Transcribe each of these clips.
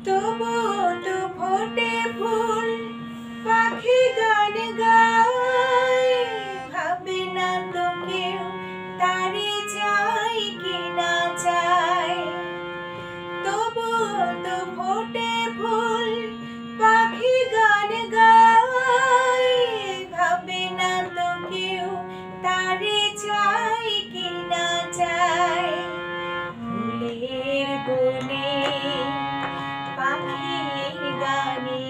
তবুও তো ফোটে ফুল, পাখি গান গায়, ভাবে না তো কেউ তারে চাই কি না চায়। তবুও তো ফোটে ফুল, পাখি গান গায়, ভাবে না তো কেউ তারে চাই কি না চায়। ফুলের বনে পাখির গানে,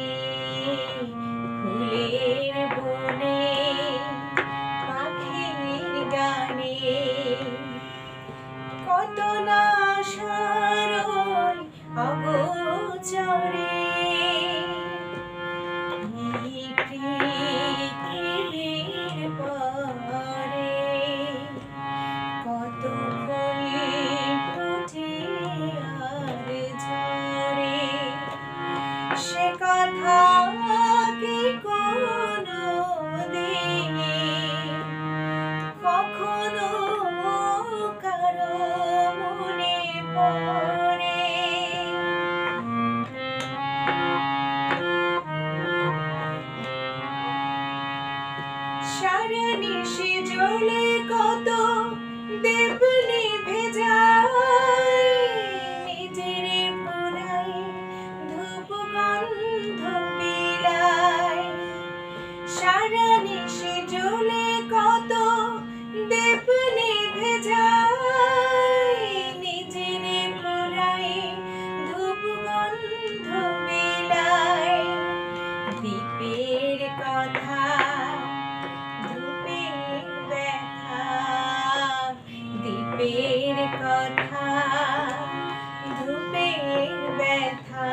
ফুলের বনে পাখির গানে, কত না আশার ওই অগোচরে এই পৃথিবীর পরে কত ফুল ফুটে আর ঝরে। সে কথা কি কোনোদিন কখনো কারো মনে পড়ে? সারা নিশি জ্বলে কত দেব নিভে যায়, নিজেরে পোড়াই ধূপ গন্ধ বিলায়। সারা নিশি জ্বলে কত দেব নিভে যায়, নিজেরে পোড়াই ধূপ গন্ধ বিলায়। দীপের কথা ধূপের ব্যথা, দীপের কথা ধূপের ব্যথা।